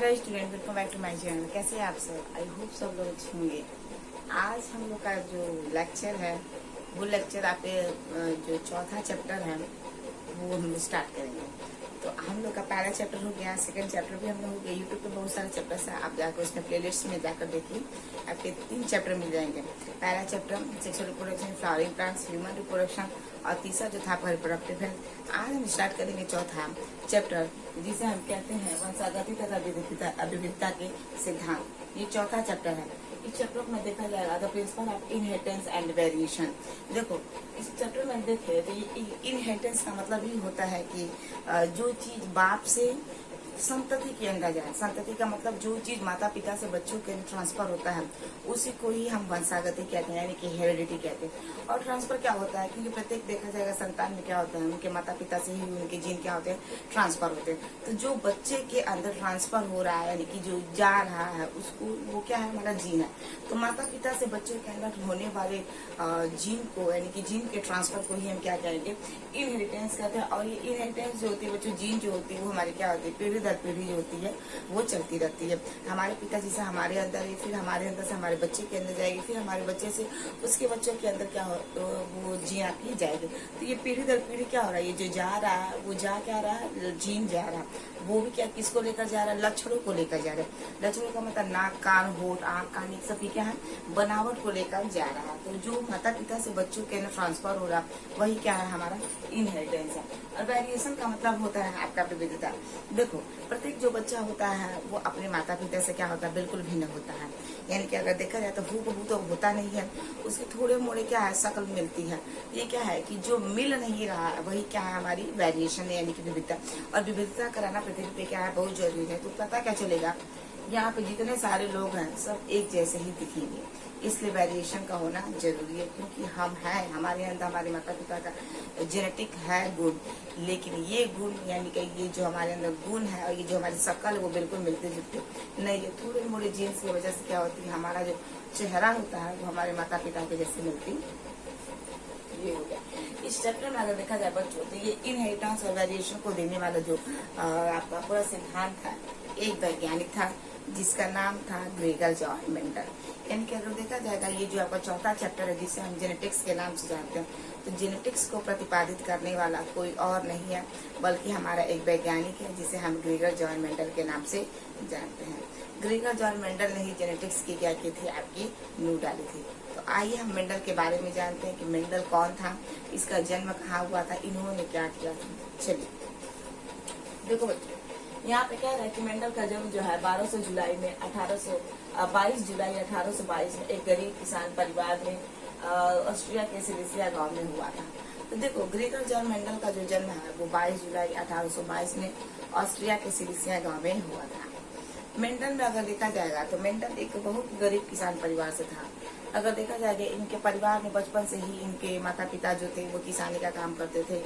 Hello student, welcome back to my channel. कैसे हैं आप सब? आई होप सब लोग अच्छे होंगे। आज हम लोग का जो लेक्चर है वो लेक्चर आपके जो चौथा चैप्टर है वो हम लोग स्टार्ट करेंगे। तो हम लोग का पहला चैप्टर हो गया, सेकंड चैप्टर भी हम लोग हो गया। यूट्यूब पे बहुत सारे चैप्टर्स हैं, आप जाकर उसमें प्लेलिस्ट में जाकर देखिए, आपके 3 चैप्टर मिल जाएंगे। पहला chapter sexual reproduction, flowering plants, human reproduction, और तीसरा जो था आपका रिप्रोडक्टिव हेल्थ। आज हम स्टार्ट करेंगे चौथा चैप्टर, जिसे हम कहते हैं वंशागति तथा अभिविधता के सिद्धांत। ये चौथा चैप्टर है। इस चैप्टर में देखा जाएगा the principle of inheritance and variation. देखो, इस चैप्टर में देखे तो ये इनहेरिटेंस का मतलब ये होता है कि जो चीज बाप से संतति के अंदर जाए। संतति का मतलब जो चीज माता पिता से बच्चों के ट्रांसफर होता है उसी को ही हम वंशागति कहते हैं, यानी कि हेरिडिटी कहते हैं। और ट्रांसफर क्या होता है, क्योंकि प्रत्येक देखा जाएगा संतान में क्या होता है, उनके माता पिता से ही उनके जीन क्या होते हैं, ट्रांसफर होते हैं। तो जो बच्चे के अंदर ट्रांसफर हो रहा है, यानी कि जो जा रहा है उसको, वो क्या है, हमारा जीन है। तो माता पिता से बच्चों के अंदर होने वाले जीन को, यानी कि जीन के ट्रांसफर को ही हम क्या कहेंगे, इनहेरिटेंस कहते हैं। और ये इनहेरिटेंस जो होती है, बच्चों जीन जो होती है वो हमारी क्या होती है, पीढ़ी दर पीढ़ी जो होती है वो चलती रहती है। हमारे पिताजी से हमारे अंदर है, फिर हमारे अंदर से हमारे बच्चे के अंदर जाएगी, फिर हमारे बच्चे से उसके बच्चों के अंदर क्या हो, तो वो जीन आपकी जाएगी। तो ये पीढ़ी दर पीढ़ी क्या हो रहा है, ये जो जा रहा है वो जा क्या रहा है, जीन जा रहा है। वो भी क्या किसको लेकर जा रहा है, लक्षणों को लेकर जा रहा है। लक्षणों का मतलब नाक, कान, होठ, आँख, कान, सभी क्या है, बनावट को लेकर जा रहा है। तो जो माता पिता से बच्चों के अंदर ट्रांसफर हो रहा वही क्या है, हमारा इनहेरिटेंस है। और वेरिएशन का मतलब होता है आपका विविधता। देखो, प्रत्येक जो बच्चा होता है वो अपने माता पिता से क्या होता है, बिल्कुल भिन्न होता है। यानी कि अगर देखा जाए तो हूबहू तो होता नहीं है, उसके थोड़े मोड़े क्या है, शक्ल मिलती है। ये क्या है कि जो मिल नहीं रहा है वही क्या है, हमारी वेरिएशन है, यानी कि विविधता। और विविधता कराना पृथ्वी पे क्या है, बहुत जरूरी है। तो पता क्या चलेगा, यहाँ पे जितने सारे लोग हैं सब एक जैसे ही दिखेंगे, इसलिए वेरिएशन का होना जरूरी है। क्योंकि हम हैं, हमारे अंदर हमारे माता पिता का जेनेटिक है गुण, लेकिन ये गुण यानी कि ये जो हमारे अंदर गुण है और ये जो हमारी शक्ल है वो बिल्कुल मिलते जुलते नहीं है। थोड़े मोड़े जीन्स की वजह से क्या होती है, हमारा जो चेहरा होता है वो हमारे माता पिता के जैसे मिलती। ये हो गया। इस चैप्टर में अगर देखा जाए बच्चों, तो ये इनहेरिटेंस और वेरिएशन को देने वाला जो आपका पूरा सिद्धांत था, एक वैज्ञानिक था जिसका नाम था ग्रेगर जॉर्ज मेंडल। यानी कि अगर देखा जाएगा ये जो आपका चौथा चैप्टर है जिसे हम जेनेटिक्स के नाम से जानते हैं, तो जेनेटिक्स को प्रतिपादित करने वाला कोई और नहीं है बल्कि हमारा एक वैज्ञानिक है जिसे हम ग्रेगर जॉर्ज मेंडल के नाम से जानते हैं। ग्रेगर जॉर्ज मेंडल ने ही जेनेटिक्स की क्या की थी, आपकी नींव डाली थी। तो आइए हम मेंडल के बारे में जानते हैं कि मेंडल कौन था, इसका जन्म कहाँ हुआ था, इन्होंने क्या किया था। चलिए देखो बच्चों, यहाँ पे कह रहा है कि मेंडल का जन्म जो है 12 जुलाई में 22 जुलाई 1822 में एक गरीब किसान परिवार में ऑस्ट्रिया के सिलिसिया गांव में हुआ था। तो देखो, ग्रेगर जॉर्ज मेंडल का जो जन्म है वो 22 जुलाई 1822 में ऑस्ट्रिया के सिलिसिया गांव में हुआ था। मेंडल में अगर देखा जाएगा तो मेंडल एक बहुत गरीब किसान परिवार से था। अगर देखा जाएगा इनके परिवार में बचपन से ही इनके माता पिता जो थे वो किसानी का काम करते थे।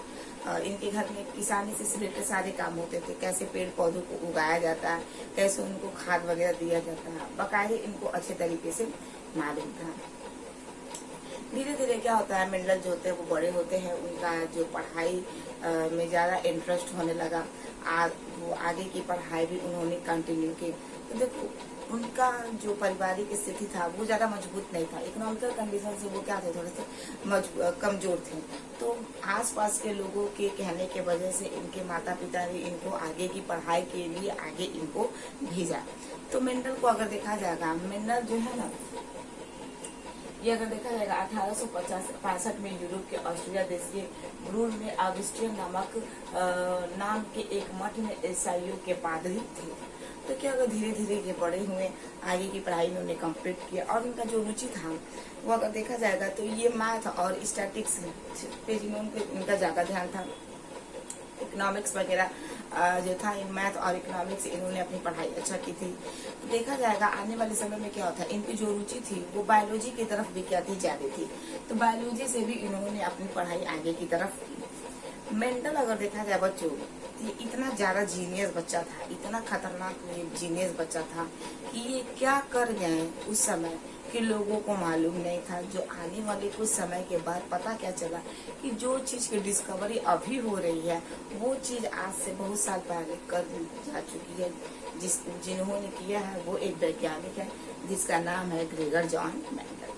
इनके घर में किसानी से रिलेटेड सारे काम होते थे, कैसे पेड़ पौधों को उगाया जाता है, कैसे उनको खाद वगैरह दिया जाता है, बाकायदे इनको अच्छे तरीके से मालूम था। धीरे धीरे क्या होता है, मेंडल जो होते हैं वो बड़े होते हैं, उनका जो पढ़ाई में ज्यादा इंटरेस्ट होने लगा। वो आगे की पढ़ाई भी उन्होंने कंटिन्यू की। तो देखो, उनका जो पारिवारिक स्थिति था वो ज्यादा मजबूत नहीं था। इकोनॉमिकल कंडीशन से वो क्या थे, थोड़े से कमजोर थे। तो आसपास के लोगों के कहने के वजह से इनके माता पिता ने इनको आगे की पढ़ाई के लिए आगे इनको भेजा। तो मेंडल को अगर देखा जाएगा, मेंडल जो है ना, ये अगर देखा जाएगा 1865 में यूरोप के ऑस्ट्रिया देश के ब्रून में ऑगस्टियन नाम के एक मठ में ईसाइयों के पादरी थे। तो क्या अगर धीरे धीरे ये बड़े हुए, आगे की पढ़ाई में उन्हें कंप्लीट किया, और उनका जो रुचि था वो अगर देखा जाएगा तो ये मैथ और स्टैटिक्स पे उनका ज्यादा ध्यान था। इकोनॉमिक्स वगैरह जो था, मैथ और इकोनॉमिक्स इन्होंने अपनी पढ़ाई अच्छा की थी। देखा जाएगा आने वाले समय में क्या होता है, इनकी जो रुचि थी वो बायोलॉजी की तरफ भी क्या थी, ज्यादा थी। तो बायोलॉजी से भी इन्होंने अपनी पढ़ाई आगे की तरफ की। मेंडल अगर देखा जाए बच्चों, ये इतना ज्यादा जीनियस बच्चा था, इतना खतरनाक जीनियस बच्चा था कि ये क्या कर गए उस समय कि लोगों को मालूम नहीं था। जो आने वाले कुछ समय के बाद पता क्या चला कि जो चीज की डिस्कवरी अभी हो रही है वो चीज आज से बहुत साल पहले कर जा चुकी है। जिन्होंने किया है वो एक वैज्ञानिक है जिसका नाम है ग्रेगर जॉन मेंडल।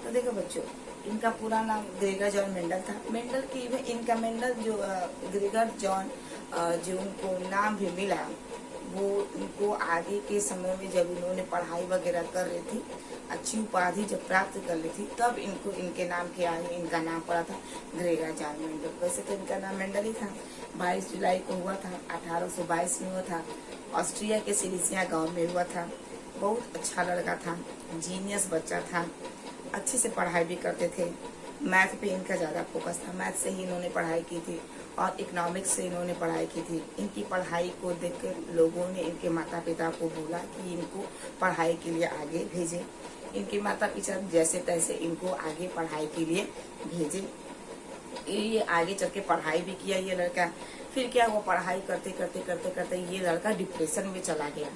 तो देखो बच्चों, इनका पूरा नाम ग्रेगर जॉन मेंडल था। मेंडल की इनका मेंडल जो ग्रेगर जॉन जो उनको नाम भी मिला वो उनको आगे के समय में जब इन्होंने पढ़ाई वगैरह कर रही थी, अच्छी उपाधि जब प्राप्त कर ली थी, तब इनको इनके नाम के आगे इनका नाम पड़ा था ग्रेगर जॉन मेंडल। वैसे तो इनका नाम मेंडल ही था। 22 जुलाई को हुआ था, 1822 में हुआ था। ऑस्ट्रिया के सिलिसिया गांव में हुआ था। बहुत अच्छा लड़का था, जीनियस बच्चा था, अच्छे से पढ़ाई भी करते थे। मैथ पे इनका ज़्यादा फोकस था, मैथ से ही इन्होंने पढ़ाई की थी और इकोनॉमिक्स से इन्होंने पढ़ाई की थी। इनकी पढ़ाई को देखकर लोगों ने इनके माता पिता को बोला कि इनको पढ़ाई के लिए आगे भेजें। इनके माता पिता जैसे तैसे इनको आगे पढ़ाई के लिए भेजे। ये आगे चल के पढ़ाई भी किया ये लड़का। फिर क्या हुआ, पढ़ाई करते करते करते करते ये लड़का डिप्रेशन में चला गया।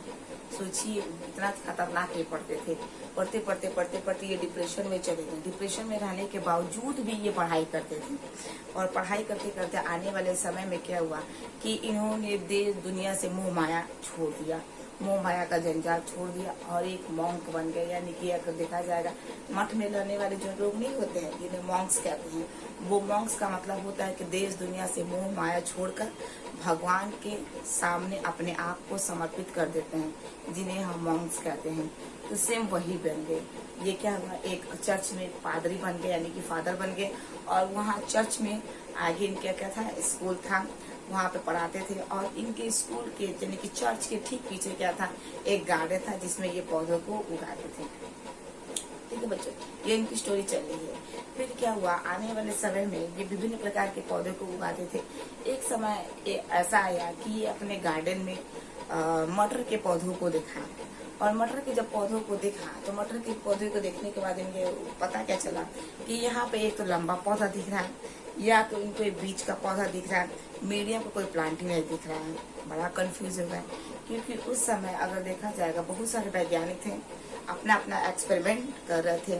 सोचिए, इतना खतरनाक ये पढ़ते थे, पढ़ते पढ़ते पढ़ते पढ़ते ये डिप्रेशन में चले गए। डिप्रेशन में रहने के बावजूद भी ये पढ़ाई करते थे और पढ़ाई करते करते आने वाले समय में क्या हुआ कि इन्होंने देश दुनिया से मोह माया छोड़ दिया, मोह माया का जंजाल छोड़ दिया और एक मॉन्क बन गए। यानी कि अगर देखा जाएगा, मठ में रहने वाले जो लोग नहीं होते हैं जिन्हें मॉन्क्स कहते हैं, वो मॉन्क्स का मतलब होता है कि देश दुनिया से मोह माया छोड़कर भगवान के सामने अपने आप को समर्पित कर देते हैं, जिन्हें हम मॉन्क्स कहते हैं। तो सेम वही बन गए। ये क्या हुआ, एक चर्च में पादरी बन गए, यानी कि फादर बन गए। और वहाँ चर्च में आगे इनका क्या था, स्कूल था, वहाँ पे पढ़ाते थे। और इनके स्कूल के यानी कि चर्च के ठीक पीछे क्या था, एक गार्डन था जिसमें ये पौधों को उगाते थे। ठीक है बच्चों, ये इनकी स्टोरी चल रही है। फिर क्या हुआ, आने वाले समय में ये विभिन्न प्रकार के पौधों को उगाते थे। एक समय ऐसा आया कि ये अपने गार्डन में मटर के पौधों को देखा। और मटर के जब पौधों को देखा तो मटर के पौधे को देखने के बाद इनके पता क्या चला कि यहाँ पे एक तो लंबा पौधा दिख रहा है, या तो इनको एक बीच का पौधा दिख रहा है, मीडियम का कोई प्लांट ही नहीं दिख रहा है। बड़ा कंफ्यूज हो गया, क्योंकि उस समय अगर देखा जाएगा बहुत सारे वैज्ञानिक थे, अपना अपना एक्सपेरिमेंट कर रहे थे।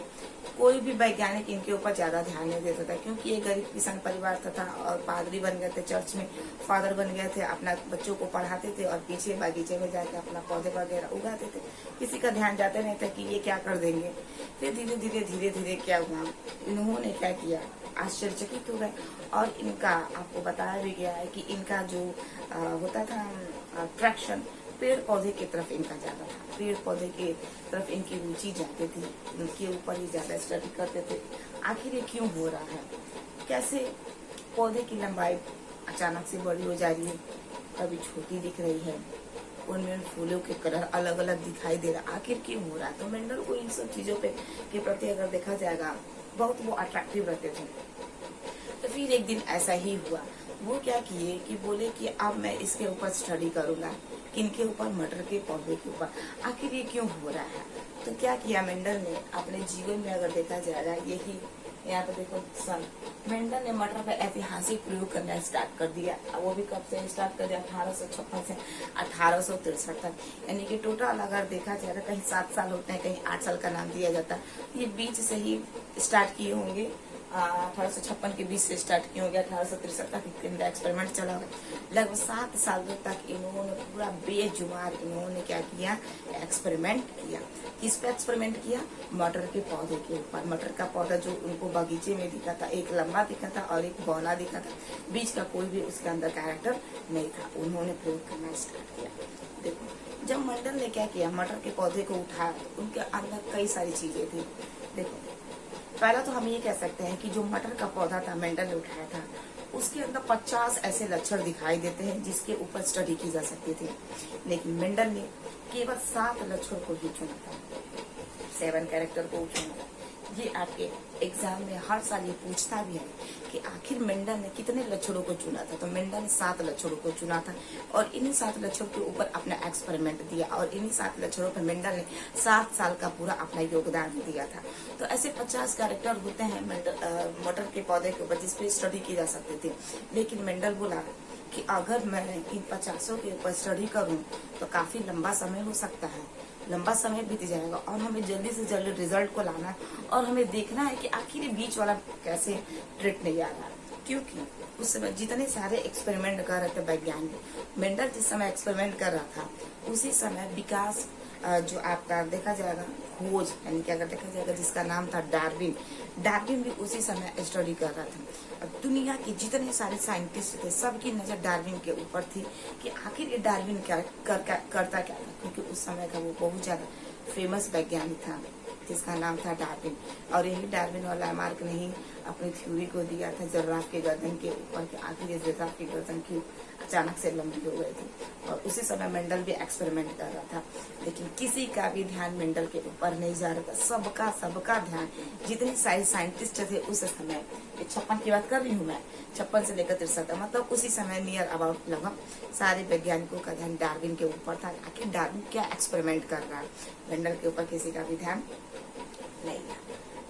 कोई भी वैज्ञानिक इनके ऊपर ज्यादा ध्यान नहीं देता था, क्योंकि ये गरीब किसान परिवार था और पादरी बन गए थे, चर्च में फादर बन गए थे, अपना बच्चों को पढ़ाते थे और पीछे बागीचे में जाकर अपना पौधे वगैरह उगाते थे। किसी का ध्यान जाता नहीं था कि ये क्या कर देंगे। फिर धीरे धीरे क्या हुआ, इन्होंने क्या किया, आश्चर्यचकित हो गए। और इनका आपको बताया भी गया है कि इनका जो होता था अट्रैक्शन पेड़ पौधे की तरफ इनका ज्यादा था। पेड़ पौधे की तरफ इनकी रुचि जाती थी, उनके ऊपर ही ज्यादा स्टडी करते थे। आखिर ये क्यों हो रहा है, कैसे पौधे की लंबाई अचानक से बड़ी हो जा रही है, कभी छोटी दिख रही है, उनमें फूलों के कलर अलग अलग दिखाई दे रहा, आखिर क्यों हो रहा है। तो मेंडल को इन सब चीजों पे के प्रति अगर देखा जाएगा बहुत वो अट्रैक्टिव रहते थे। तो फिर एक दिन ऐसा ही हुआ, वो क्या किए कि बोले कि अब मैं इसके ऊपर स्टडी करूंगा, किनके ऊपर, मटर के पौधे के ऊपर, आखिर ये क्यों हो रहा है। तो क्या किया मेंडल ने अपने जीवन में अगर देखा जाएगा, यही यहाँ पे देखो सन, मेंडल ने मटर का ऐतिहासिक प्रयोग करना स्टार्ट कर दिया। वो भी कब से स्टार्ट कर दिया, 1856 से 1863 तक। यानी कि टोटल अगर देखा जाए तो कहीं 7 साल होते हैं, कहीं 8 साल का नाम दिया जाता है। ये बीच से ही स्टार्ट किए होंगे, 1856 के बीच से स्टार्ट किए होंगे, 1863 तक इनका एक्सपेरिमेंट चला हुआ। लगभग 7 साल तक इन्होंने पूरा बेजुबान इन्होंने क्या किया, एक्सपेरिमेंट किया। किस पे एक्सपेरिमेंट किया, मटर के पौधे के ऊपर। मटर का पौधा जो उनको बगीचे में दिखा था, एक लंबा दिखा था और एक बौना दिखा था, बीच का कोई भी उसके अंदर कैरेक्टर नहीं था। उन्होंने प्रयोग करना स्टार्ट किया। देखो, जब मेंडल ने क्या किया, मटर के पौधे को उठाया, उनके अंदर कई सारी चीजें थी। देखो, पहला तो हम ये कह सकते हैं कि जो मटर का पौधा था मेंडल ने उठाया था, उसके अंदर 50 ऐसे लक्षण दिखाई देते हैं जिसके ऊपर स्टडी की जा सकती थी। लेकिन मेंडल ने केवल 7 लक्षण को ही चुना था, 7 कैरेक्टर को चुना था। ये आपके एग्जाम में हर साल ये पूछता भी है कि आखिर मेंडल ने कितने लक्षणों को चुना था। तो मेंडल ने 7 लक्षणों को चुना था और इन्हीं 7 लक्षणों के ऊपर अपना एक्सपेरिमेंट दिया और इन्हीं 7 लक्षणों पर मेंडल ने 7 साल का पूरा अपना योगदान दिया था। तो ऐसे 50 कैरेक्टर होते हैं मटर के पौधे के ऊपर जिस पे स्टडी की जा सकती थी। लेकिन मेंडल बोला कि अगर मैं इन 50 के ऊपर स्टडी करूं तो काफी लंबा समय हो सकता है, लंबा समय बीत जाएगा और हमें जल्दी से जल्दी रिजल्ट को लाना है और हमें देखना है कि आखिर बीच वाला कैसे ट्रिक नहीं आ रहा। क्योंकि उस समय जितने सारे एक्सपेरिमेंट कर रहे थे वैज्ञानिक, मेंडल जिस समय एक्सपेरिमेंट कर रहा था उसी समय विकास जो आपका देखा जाएगा खोज यानी कि अगर देखा जाएगा जिसका नाम था डार्विन भी उसी समय स्टडी कर रहा था। दुनिया के जितने सारे साइंटिस्ट थे सबकी नजर डार्विन के ऊपर थी कि आखिर ये डार्विन क्या करता क्या था, क्योंकि उस समय का वो बहुत ज्यादा फेमस वैज्ञानिक था जिसका नाम था डार्विन। और यही डार्विन और लैमार्क ने ही अपनी थ्योरी को दिया था जिराफ के गर्दन के ऊपर कि आखिर ये जिराफ की गर्दन क्यों अचानक से लंबी हो गई थी। और उसी समय मेंडल भी एक्सपेरिमेंट कर रहा था, लेकिन किसी का भी ध्यान मेंडल के ऊपर नहीं जा रहा था। सबका ध्यान जितने सारे साइंटिस्ट थे उस समय, 56 की बात कर रही हूँ मैं, 56 से लेकर 63 मतलब उसी समय नियर अबाउट लगभग सारे वैज्ञानिकों का ध्यान डार्विन के ऊपर था। आखिर डार्विन क्या एक्सपेरिमेंट कर रहा है, मेंडल के ऊपर किसी का भी ध्यान नहीं था।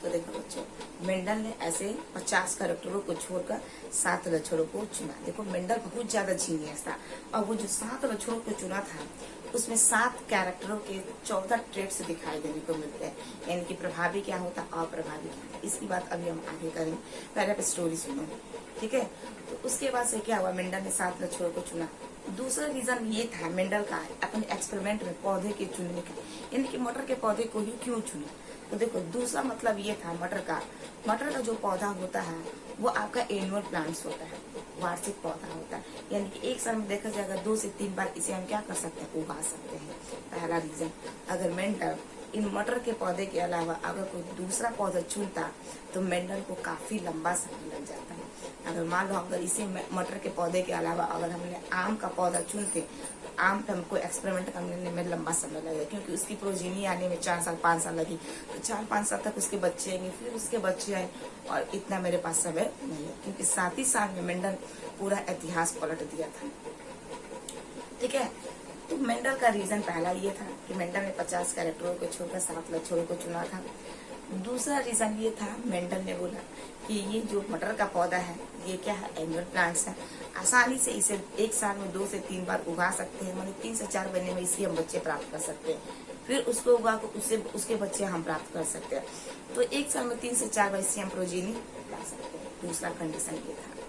तो देखो बच्चों, मेंडल ने ऐसे 50 कैरेक्टरों को छोड़कर 7 लक्षणों को चुना। देखो मेंडल बहुत ज्यादा जीनियस था और वो जो 7 लक्षणों को चुना था उसमें 7 कैरेक्टरों के 14 ट्रेट्स दिखाई देने को मिलते हैं, यानी कि प्रभावी क्या होता है, अप्रभावी क्या है। इसकी बात अभी हम आगे करेंगे, पहले आप स्टोरी सुनो, ठीक है। तो उसके बाद से क्या हुआ, मेंडल ने 7 लक्षणों को चुना। दूसरा रीजन ये था मेंडल का अपने एक्सपेरिमेंट में पौधे के चुनने का, यानी कि मटर के पौधे को ही क्यों चुना। तो देखो दूसरा मतलब ये था मटर का जो पौधा होता है वो आपका एनुअल प्लांट्स होता है, वार्षिक पौधा होता है, यानी कि एक साल में देखा जाएगा 2 से 3 बार इसे हम क्या कर सकते हैं, उगा सकते हैं। पहला रीजन, अगर मेंडल इन मटर के पौधे के अलावा अगर कोई दूसरा पौधा चुनता तो मेंडल को काफी लंबा समय लग जाता है। अगर मान लो अगर इसी मटर के पौधे के अलावा अगर हमने आम का पौधा चुनते, आम पे हमको एक्सपेरिमेंट करने में लंबा समय लगेगा, क्योंकि उसकी प्रोजीनी आने में 4 साल 5 साल लगी, तो 4-5 साल तक उसके बच्चे आएंगे, फिर उसके बच्चे आए, और इतना मेरे पास समय नहीं है, क्योंकि 7 ही साल में मेंडल पूरा इतिहास पलट दिया था, ठीक है। तो मेंडल का रीजन पहला ये था कि मेंडल ने 50 कैरेक्टरों को छोड़कर 7 लक्षणों को चुना था। दूसरा रीजन ये था, मेंडल ने बोला कि ये जो मटर का पौधा है ये क्या है, एनुअल प्लांट्स है, आसानी से इसे एक साल में 2 से 3 बार उगा सकते हैं, मतलब 3 से 4 महीने में इसके हम बच्चे प्राप्त कर सकते हैं, फिर उसको उगा कर उसके बच्चे हम प्राप्त कर सकते हैं। तो एक साल में 3 से 4 बार इससे हम प्रोजीनी ला सकते हैं। दूसरा कंडीशन ये था।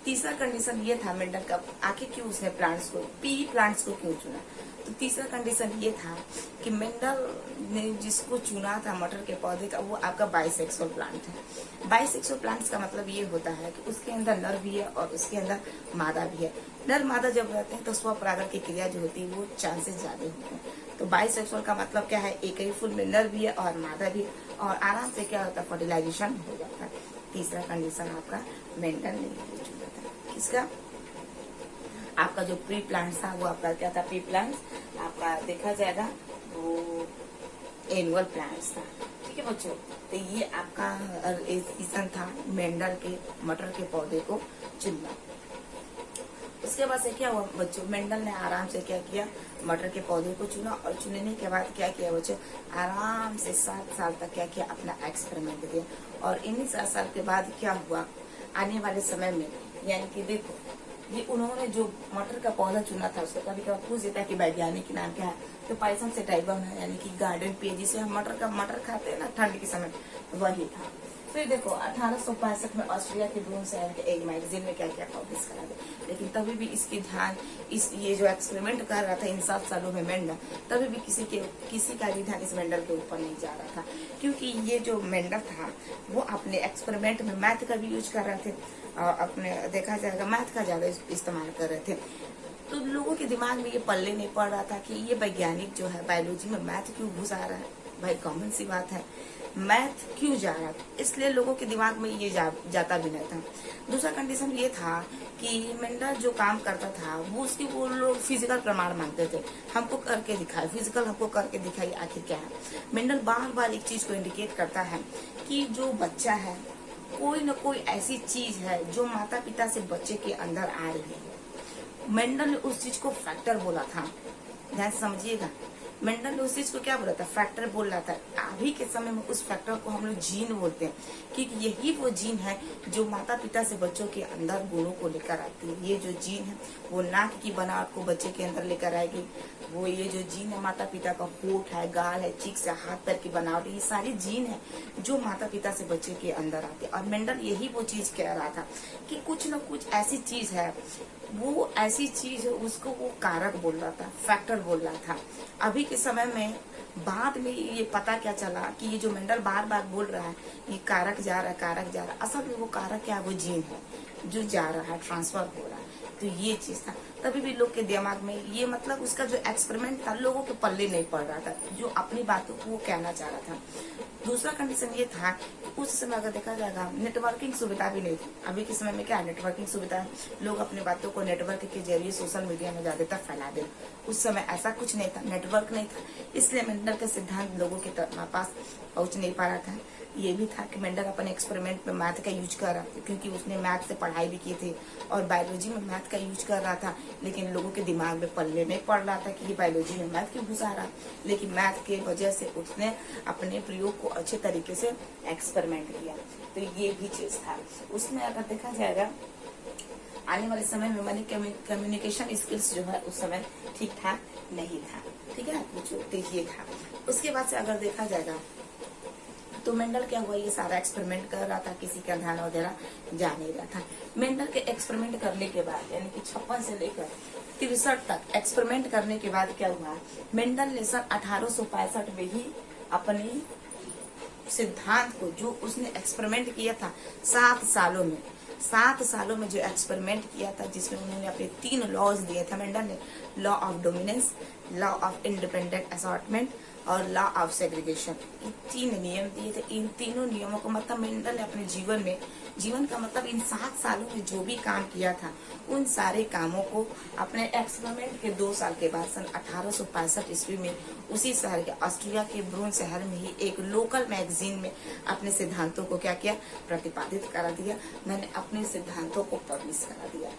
तीसरा कंडीशन ये था मेंडल का, आखिर क्यों उसने प्लांट्स को, पी प्लांट्स को क्यों चुना। तो तीसरा कंडीशन ये था कि मेंडल ने जिसको चुना था मटर के पौधे का, वो आपका बाइसेक्सुअल प्लांट है। बाइसेक्सुअल प्लांट्स का मतलब ये होता है कि उसके अंदर नर भी है और उसके अंदर मादा भी है। नर मादा जब रहते हैं तो स्वपरागण की क्रिया जो होती है वो चांसेस ज्यादा होते हैं। तो बाइसेक्सुअल का मतलब क्या है, एक ही फूल में नर भी है और मादा भी, और आराम से क्या होता है, फर्टिलाइजेशन हो जाता है। तीसरा कंडीशन आपका मेंडल ने चुना था। किसका, आपका जो प्री प्लांट्स था वो आपका क्या था, प्री प्लांट्स आपका देखा जाएगा वो एनुअल प्लांट्स था, ठीक है बच्चों। तो ये आपका रीजन था मेंडल के मटर के पौधे को चुनना। उसके बाद से क्या हुआ बच्चों, मेंडल ने आराम से क्या किया, मटर के पौधे को चुना, और चुनने के बाद क्या किया बच्चों, आराम से 7 साल तक क्या किया, अपना एक्सपेरिमेंट दिया। और इन्हीं 7 साल के बाद क्या हुआ, आने वाले समय में, यानी कि देखो ये उन्होंने जो मटर का पौधा चुना था उसको कभी कभी पूछ देता है कि वैज्ञानिक के नाम क्या है, तो पाइथन से टाइबम है, यानी कि गार्डन पेज जिसे हम मटर खाते हैं ना ठंड के समय, वही था। फिर देखो 1865 में ऑस्ट्रिया के ब्रून्स एंड एग मैगजीन में क्या क्या पब्लिश करा दे, लेकिन तभी भी इसकी ध्यान ये जो एक्सपेरिमेंट कर रहा था इन 7 सालों में मेंडल, तभी भी किसी का भी ध्यान इस मेंडल के ऊपर नहीं जा रहा था, क्योंकि ये जो मेंडल था वो अपने एक्सपेरिमेंट में मैथ का भी यूज कर रहे थे, और अपने देखा जाएगा मैथ का ज्यादा इस्तेमाल कर रहे थे। तो लोगों के दिमाग में ये पल्ले नहीं पड़ रहा था कि ये वैज्ञानिक जो है बायोलॉजी में मैथ क्यों घुस आ रहा है। भाई कॉमन सी बात है, मैथ क्यों जा रहा था, इसलिए लोगों के दिमाग में ये जाता भी नहीं था। दूसरा कंडीशन ये था कि मेंडल जो काम करता था वो लोग फिजिकल प्रमाण मांगते थे, हमको करके दिखाए, फिजिकल हमको करके दिखाइए आखिर क्या है। मेंडल बार बार एक चीज को इंडिकेट करता है कि जो बच्चा है कोई न कोई ऐसी चीज है जो माता पिता से बच्चे के अंदर आ रही है। मेंडल ने उस चीज को फैक्टर बोला था, ध्यान से समझिएगा। मेंडल ने उस चीज को क्या बोला था, फैक्टर बोल रहा था। अभी के समय में उस फैक्टर को हम लोग जीन बोलते हैं, क्योंकि यही वो जीन है जो माता पिता से बच्चों के अंदर गुणों को लेकर आती है। ये जो जीन है वो नाक की बनावट को बच्चे के अंदर लेकर आएगी। वो ये जो जीन है माता पिता का होठ है, गाल है, चीक्स है, हाथ पैर की बनावट, ये सारी जीन है जो माता पिता से बच्चे के अंदर आती है। और मेंडल यही वो चीज कह रहा था कि कुछ न कुछ ऐसी चीज है, वो ऐसी चीज है, उसको वो कारक बोल रहा था, फैक्टर बोल रहा था। अभी के समय में बाद में ये पता क्या चला कि ये जो मेंडल बार बार बोल रहा है ये कारक जा रहा है, कारक जा रहा है, असल में वो कारक क्या है, वो जीन है जो जा रहा है, ट्रांसफर हो रहा है। तो ये चीज था, तभी भी लोग के दिमाग में ये मतलब उसका जो एक्सपेरिमेंट था लोगों के पल्ले नहीं पड़ रहा था, जो अपनी बातों को वो कहना चाह रहा था। दूसरा कंडीशन ये था कि उस समय अगर देखा जाएगा नेटवर्किंग सुविधा भी नहीं थी। अभी के समय में क्या नेटवर्किंग सुविधा है, लोग अपनी बातों को नेटवर्क के जरिए सोशल मीडिया में ज्यादातर फैला दे। उस समय ऐसा कुछ नहीं था, नेटवर्क नहीं था, इसलिए मेंडल का सिद्धांत लोगों के पास पहुंच नहीं पा रहा था। ये भी था कि मेंडल अपने एक्सपेरिमेंट में मैथ का यूज कर रहा था, क्योंकि उसने मैथ से पढ़ाई भी की थी और बायोलॉजी में मैथ का यूज कर रहा था, लेकिन लोगों के दिमाग में पल्ले नहीं पड़ रहा था कि ये बायोलॉजी में मैथ क्यों घुसा रहा। लेकिन मैथ के वजह से उसने अपने प्रयोग को अच्छे तरीके से एक्सपेरिमेंट किया। तो ये भी चीज था। उसमें अगर देखा जाएगा आने वाले समय में मैंने कम्युनिकेशन स्किल्स जो है उस समय ठीक ठाक नहीं था, ठीक है, तो ये था। उसके बाद से अगर देखा जाएगा तो मेंडल क्या हुआ, ये सारा एक्सपेरिमेंट कर रहा था, किसी का ध्यान वगैरह जा नहीं रहा था। मेंडल के एक्सपेरिमेंट करने के बाद यानी कि 56 से लेकर 63 तक एक्सपेरिमेंट करने के बाद क्या हुआ, मेंडल ने सन 1865 में ही अपनी सिद्धांत को जो उसने एक्सपेरिमेंट किया था 7 सालों में जो एक्सपेरिमेंट किया था, जिसमें उन्होंने अपने 3 लॉज दिए थे मेंडल ने, law of dominance, law of independent assortment और लॉ ऑफ सेग्रीगेशन। ये 3 नियम दिए थे। इन तीनों नियमों को मतलब मेंडल ने अपने जीवन का मतलब इन 7 सालों में जो भी काम किया था उन सारे कामों को अपने एक्सपेरिमेंट के 2 साल के बाद सन 1865 ईस्वी में उसी शहर के ऑस्ट्रिया के ब्रून शहर में ही एक लोकल मैगजीन में अपने सिद्धांतों को क्या किया, प्रतिपादित करा दिया। मैंने अपने सिद्धांतों को पब्लिश करा दिया,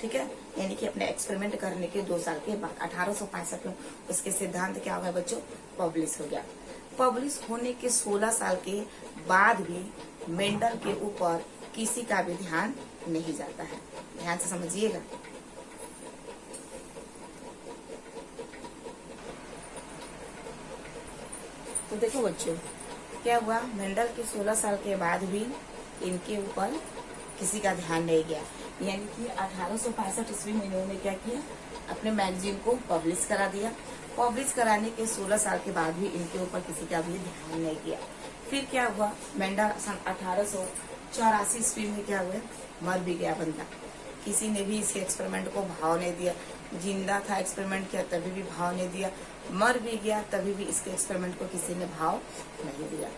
ठीक है, यानी कि अपने एक्सपेरिमेंट करने के 2 साल के बाद 1865 में उसके सिद्धांत क्या हो गया बच्चों, पब्लिश हो गया। पब्लिश होने के 16 साल के बाद भी मेंडल के ऊपर किसी का भी ध्यान नहीं जाता है, ध्यान से समझिएगा। तो देखो बच्चों क्या हुआ, मेंडल के 16 साल के बाद भी इनके ऊपर किसी का ध्यान नहीं गया, यानी कि 1865 ईस्वी में इन्होंने क्या किया, अपने मैगजीन को पब्लिश करा दिया। पब्लिश कराने के 16 साल के बाद भी इनके ऊपर किसी का भी ध्यान नहीं किया। फिर क्या हुआ, मेंडल सन 1884 ईस्वी में क्या हुआ, मर भी गया बंदा। किसी ने भी इसके एक्सपेरिमेंट को भाव नहीं दिया। जिंदा था, एक्सपेरिमेंट किया तभी भी भाव नहीं दिया, मर भी गया तभी भी इसके एक्सपेरिमेंट को किसी ने भाव नहीं दिया।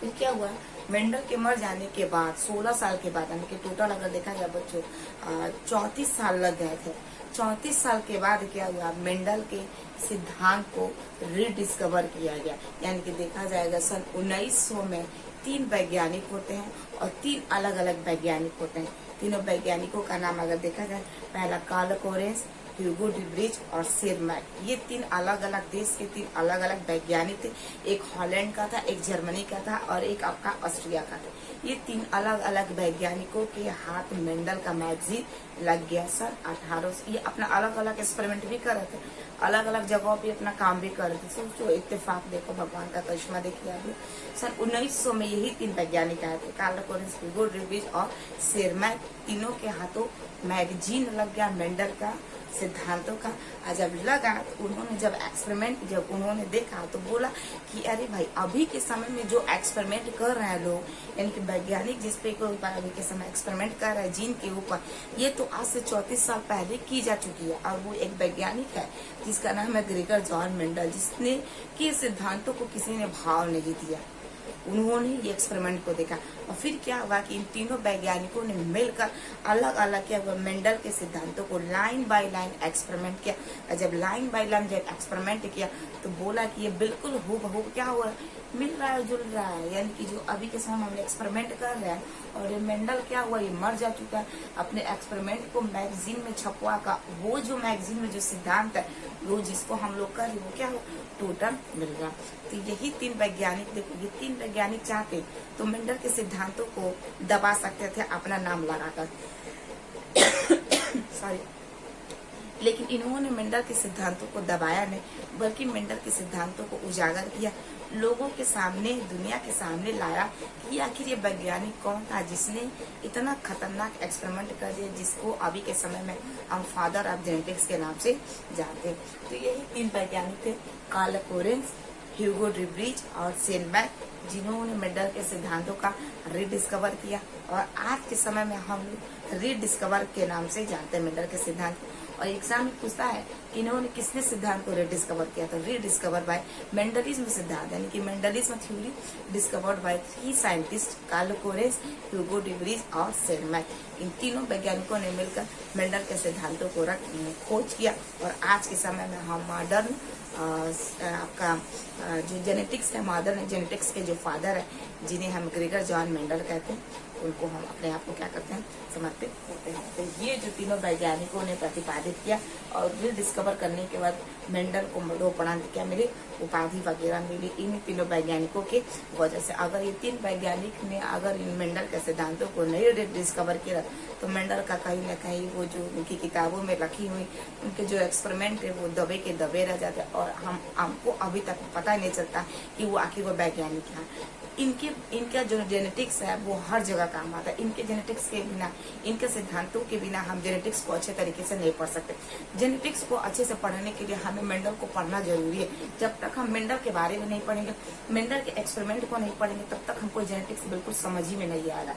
फिर क्या हुआ, मेंडल के मर जाने के बाद 16 साल के बाद, यानी कि टोटल अगर देखा जाए बच्चों 34 साल लग गए थे। 34 साल के बाद क्या हुआ, मेंडल के सिद्धांत को रीडिस्कवर किया गया। यानी कि देखा जाएगा सन 1900 में 3 वैज्ञानिक होते हैं और 3 अलग अलग वैज्ञानिक होते हैं। तीनों वैज्ञानिकों का नाम अगर देखा जाए, पहला कार्ल कोरेंस, ह्यूगो डिब्रिज और सिर मैक। ये 3 अलग अलग देश के 3 अलग अलग वैज्ञानिक थे। एक हॉलैंड का था, एक जर्मनी का था और एक आपका ऑस्ट्रिया का था। ये 3 अलग अलग वैज्ञानिकों के हाथ मेंडल का मैगजीन लग गया सन 1800। ये अपना अलग अलग एक्सपेरिमेंट भी कर रहे थे, अलग अलग जगहों पे अपना काम भी कर रहे थे। सोचो इत्तेफाक, देखो भगवान का करिश्मा देखिए अभी। सन 1900 में यही 3 वैज्ञानिक आए थे, कार्ल कोरेंस, ह्यूगो डिब्रिज और सिर मैक। तीनों के हाथों मैगजीन लग गया मेंडल का सिद्धांतों का। जब लगा तो उन्होंने जब उन्होंने देखा तो बोला कि अरे भाई, अभी के समय में जो एक्सपेरिमेंट कर रहे हैं लोग, यानी कि वैज्ञानिक जिस पे के ऊपर अभी के समय एक्सपेरिमेंट कर रहे हैं जीन के ऊपर, ये तो आज से 34 साल पहले की जा चुकी है। और वो एक वैज्ञानिक है जिसका नाम है ग्रेगर जॉन मेंडल, जिसने कि सिद्धांतों को किसी ने भाव नहीं दिया। उन्होंने ये एक्सपेरिमेंट को देखा और फिर क्या हुआ कि इन तीनों वैज्ञानिकों ने मिलकर अलग अलग क्या हुआ, मेंडल के सिद्धांतों को लाइन बाय लाइन एक्सपेरिमेंट किया। और जब लाइन बाय लाइन जब एक्सपेरिमेंट किया तो बोला कि ये बिल्कुल हूबहू क्या हुआ, मिल रहा है, जुल रहा है। यानी कि जो अभी के समय हम एक्सपेरिमेंट कर रहे हैं, और ये मेंडल क्या हुआ, ये मर जा चुका है। अपने एक्सपेरिमेंट को मैगजीन में छपवा का वो जो मैगजीन में जो सिद्धांत है वो जिसको हम लोग कर वो क्या हुआ, टोटल मिल गया। तो यही तीन वैज्ञानिक, देखो ये तीन वैज्ञानिक चाहते तो मेंडल के सिद्धांतों को दबा सकते थे अपना नाम लगाकर सॉरी, लेकिन इन्होंने मेंडल के सिद्धांतों को दबाया नहीं, बल्कि मेंडल के सिद्धांतों को उजागर किया, लोगों के सामने, दुनिया के सामने लाया कि आखिर ये वैज्ञानिक कौन था जिसने इतना खतरनाक एक्सपेरिमेंट कर दिया, जिसको अभी के समय में हम फादर ऑफ जेनेटिक्स के नाम से जानते हैं। तो यही तीन वैज्ञानिक थे, कार्ल कोरेंस, ह्यूगो ड्यूब्रिज और सेनबैक, जिन्होंने मेंडल के सिद्धांतों का रीडिस्कवर किया। और आज के समय में हम रीडिस्कवर के नाम से जानते हैं मेंडल के सिद्धांत। और एग्जाम में पूछता है कि इन्होंने किसने सिद्धांत को रीडिस्कवर किया, तो रीडिस्कवर बाय मेंडलिज्म सिद्धांत, यानी कि Mendelism theory discovered by 3 scientist, Carl Correns, Hugo ड्यूब्रिज और सेनबैक। इन तीनों वैज्ञानिकों ने मिलकर मेंडल के सिद्धांतों को खोज किया। और आज के समय में हम मॉडर्न आपका जो जेनेटिक्स है, मॉडर्न जेनेटिक्स के जो फादर है, जिन्हें हम ग्रेगर जॉन मेंडल कहते हैं, उनको हम अपने आप को क्या करते हैं, समर्पित करते हैं। तो ये जो तीनों वैज्ञानिकों ने प्रतिपादित किया और डिस्कवर करने के बाद मेंडल को मरणोपरांत क्या मिली, उपाधि वगैरह मिली, इन तीनों वैज्ञानिकों के वजह से। अगर ये तीन वैज्ञानिक ने अगर इन मेंडल के सिद्धांतों को नहीं डिस्कवर किया तो मेंडल का कहीं ना कहीं वो जो उनकी किताबों में रखी हुई उनके जो एक्सपेरिमेंट है वो दबे के दबे रह जाते, और हमको अभी तक पता नहीं चलता कि वो आखिर वो वैज्ञानिक है। इनका जो जेनेटिक्स है वो हर जगह काम आता है। इनके जेनेटिक्स के बिना, इनके सिद्धांतों के बिना हम जेनेटिक्स को अच्छे तरीके से नहीं पढ़ सकते। जेनेटिक्स को अच्छे से पढ़ने के लिए हमें मेंडल को पढ़ना जरूरी है। जब तक हम मेंडल के बारे में नहीं पढ़ेंगे, मेंडल के एक्सपेरिमेंट को नहीं पढ़ेंगे, तब तक हमको जेनेटिक्स बिल्कुल समझ ही में नहीं आएगा।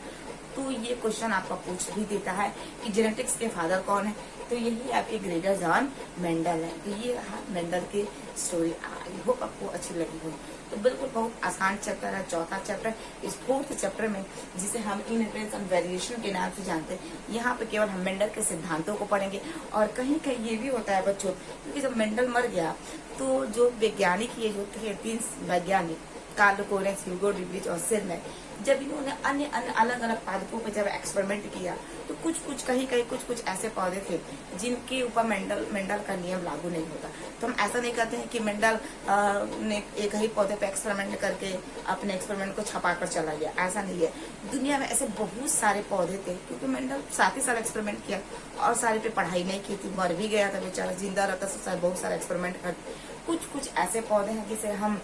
तो ये क्वेश्चन आपका पूछ भी देता है कि जेनेटिक्स के फादर कौन है, तो यही आपके ग्रेगर जॉन मेंडल है। तो ये मेंडल की स्टोरी, आई होप आपको अच्छी लगी हो। तो बिल्कुल बहुत आसान चैप्टर है, चौथा चैप्टर। इस 4th चैप्टर में जिसे हम इनहेरिटेंस एंड वेरिएशन के नाम से जानते हैं, यहाँ पे केवल हम मेंडल के सिद्धांतों को पढ़ेंगे। और कहीं कहीं ये भी होता है बच्चों, क्योंकि जब मेंडल मर गया तो जो वैज्ञानिक ये जो थे 3 वैज्ञानिक, कार्ल कोरेंस, ह्यूगो ड्यूब्रिज और सेनबैक, जब इन्होंने अन्य अलग अलग पादपों पर जब एक्सपेरिमेंट किया तो कुछ कहीं ऐसे पौधे थे जिनके ऊपर मेंडल का नियम लागू नहीं होता। तो हम ऐसा नहीं कहते हैं कि मेंडल ने एक ही पौधे पे एक्सपेरिमेंट करके अपने एक्सपेरिमेंट को छपा कर चला गया, ऐसा नहीं है। दुनिया में ऐसे बहुत सारे पौधे थे, क्योंकि मेंडल 7 ही साल एक्सपेरिमेंट किया और सारे पे पढ़ाई नहीं की थी, मर भी गया था बेचारा, जिंदा रहता तो बहुत सारे एक्सपेरिमेंट करते। कुछ ऐसे पौधे हैं जिसे हम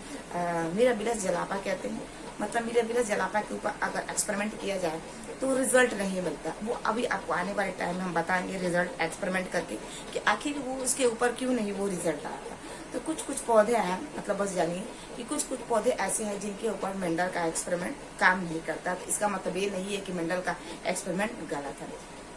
मिराबिलस जलापा कहते हैं। मतलब मिराबिलस जलापा के ऊपर अगर एक्सपेरिमेंट किया जाए तो रिजल्ट नहीं मिलता। वो अभी आपको आने वाले टाइम में हम बताएंगे रिजल्ट एक्सपेरिमेंट करके कि आखिर वो उसके ऊपर क्यों नहीं वो रिजल्ट आता। तो कुछ पौधे हैं, मतलब बस जानिए कि कुछ पौधे ऐसे हैं जिनके ऊपर मेंडल का एक्सपेरिमेंट काम नहीं करता। तो इसका मतलब ये नहीं है कि मेंडल का एक्सपेरिमेंट गलत है।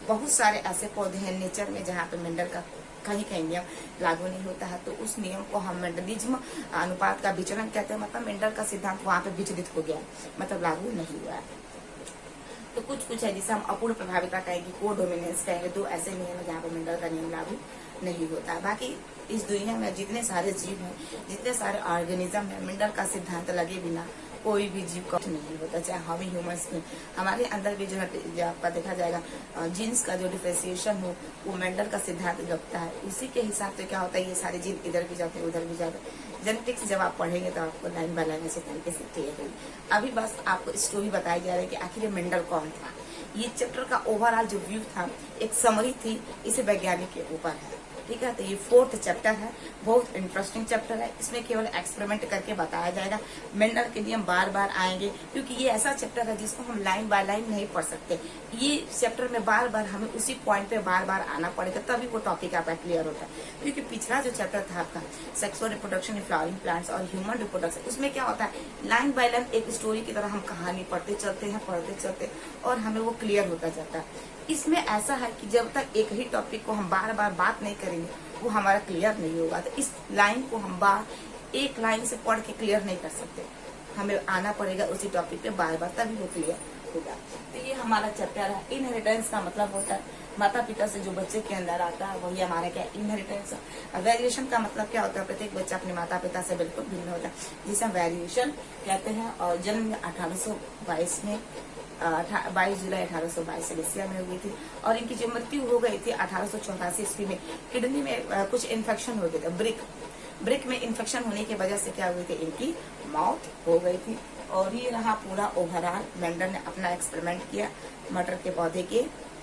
बहुत सारे ऐसे पौधे हैं नेचर में जहाँ पे मेंडल का कहीं नियम लागू नहीं होता है, तो उस नियम को हम मेंडलिज्म अनुपात का विचलन कहते हैं। मतलब मेंडल का सिद्धांत वहाँ पे विचलित हो गया, मतलब लागू नहीं हुआ है। तो कुछ है जिसे हम अपूर्ण प्रभाविता कहेंगे, कोडोमिनेंस कहेंगे। 2 ऐसे नियम है जहाँ पे मेंडल का नियम लागू नहीं होता है। बाकी इस दुनिया में जितने सारे जीव हैं, जितने सारे ऑर्गेनिज्म है, मेंडल का सिद्धांत लगे बिना कोई भी जीव का नहीं होता। चाहे हम ह्यूमंस में, हमारे अंदर भी जो आपका देखा जाएगा जीन्स का जो डिफरेंशिएशन हो वो मेंडल का सिद्धांत लगता है। उसी के हिसाब से क्या होता है, ये सारे जीन इधर भी जाते हैं उधर भी जाते हैं। जेनेटिक्स जब आप पढ़ेंगे तो आपको लाइन बाय लाइन ऐसे तरीके से क्लियर होगी। अभी बस आपको स्टोरी बताई जा रही है कि आखिर मेंडल कौन था। ये चैप्टर का ओवरऑल जो व्यू था, एक समरी थी, इसे वैज्ञानिक के ऊपर है। ठीक है। तो ये 4th चैप्टर है, बहुत इंटरेस्टिंग चैप्टर है। इसमें केवल एक्सपेरिमेंट करके बताया जाएगा। मेंडल के नियम बार बार आएंगे, क्योंकि ये ऐसा चैप्टर है जिसको हम लाइन बाय लाइन नहीं पढ़ सकते। ये चैप्टर में बार बार हमें उसी पॉइंट पे बार बार आना पड़ेगा, तभी वो टॉपिक आपका क्लियर होता है। क्योंकि पिछला जो चैप्टर था आपका sexual reproduction in flowering plants और ह्यूमन रिप्रोडक्शन, उसमें क्या होता है, लाइन बाय लाइन एक स्टोरी की तरह हम कहानी पढ़ते चलते और हमें वो क्लियर होता जाता है। इसमें ऐसा है कि जब तक एक ही टॉपिक को हम बार बार बात नहीं करेंगे वो हमारा क्लियर नहीं होगा। तो इस लाइन को हम एक लाइन से पढ़ के क्लियर नहीं कर सकते, हमें आना पड़ेगा उसी टॉपिक पे बार बार, तभी वो क्लियर होगा। तो ये हमारा चैप्टर है। इनहेरिटेंस का मतलब होता है माता पिता से जो बच्चे के अंदर आता है वही हमारा क्या इनहेरिटेंस है। वेरिएशन का मतलब क्या होता है, प्रत्येक बच्चा अपने माता पिता से बिल्कुल भिन्न होता है, जिसे हम वेरिएशन कहते हैं। और जन्म 1822 में 22 जुलाई 1822 मलेशिया में हुई थी, और इनकी जो मृत्यु हो गई थी 1884 ईस्वी में। किडनी में कुछ इन्फेक्शन हो गया था, ब्रिक में इन्फेक्शन होने की वजह से क्या हुई थी, इनकी मौत हो गई थी। और ये रहा पूरा ओवरऑल। मेंडल ने अपना एक्सपेरिमेंट किया मटर के पौधे के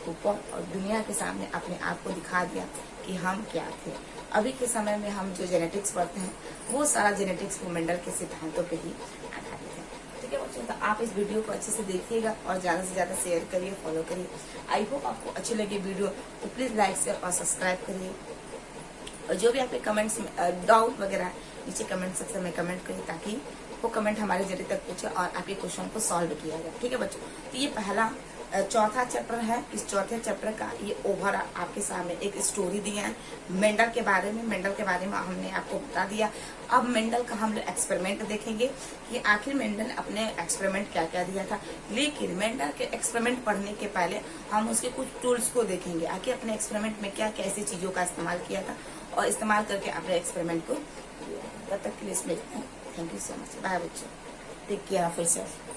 ऊपर और दुनिया के सामने अपने आप को दिखा दिया कि हम क्या थे। अभी के समय में हम जो जेनेटिक्स पढ़ते हैं वो सारा जेनेटिक्स वो मेंडल के सिद्धांतों पे ही आधारित है। ठीक है बच्चों, तो आप इस वीडियो को अच्छे से देखिएगा और ज्यादा से ज्यादा शेयर करिए, फॉलो करिए। आई होप आपको अच्छी लगी वीडियो, तो प्लीज लाइक शेयर और सब्सक्राइब करिए। और जो भी आपके कमेंट्स में डाउट वगैरह नीचे कमेंट सेक्शन में कमेंट करिए, ताकि वो कमेंट हमारे जरिए तक पहुंचे और आपके क्वेश्चन को सॉल्व किया जाए। ठीक है बच्चों, तो ये पहला चौथा चैप्टर है। इस चौथे चैप्टर का ये ओवर आपके सामने एक स्टोरी दिया है मेंडल के बारे में। मेंडल के बारे में हमने आपको बता दिया। अब मेंडल का हम लोग एक्सपेरिमेंट देखेंगे कि आखिर मेंडल ने अपने एक्सपेरिमेंट क्या क्या दिया था। लेकिन मेंडल के एक्सपेरिमेंट पढ़ने के पहले हम उसके कुछ टूल्स को देखेंगे, आखिर अपने एक्सपेरिमेंट में क्या क्या ऐसी चीजों का इस्तेमाल किया था और इस्तेमाल करके अपने एक्सपेरिमेंट को। तब तक के लिए इसमें thank you so much, bye बच्चों, टेक केयर ऑफ योरसेल्फ।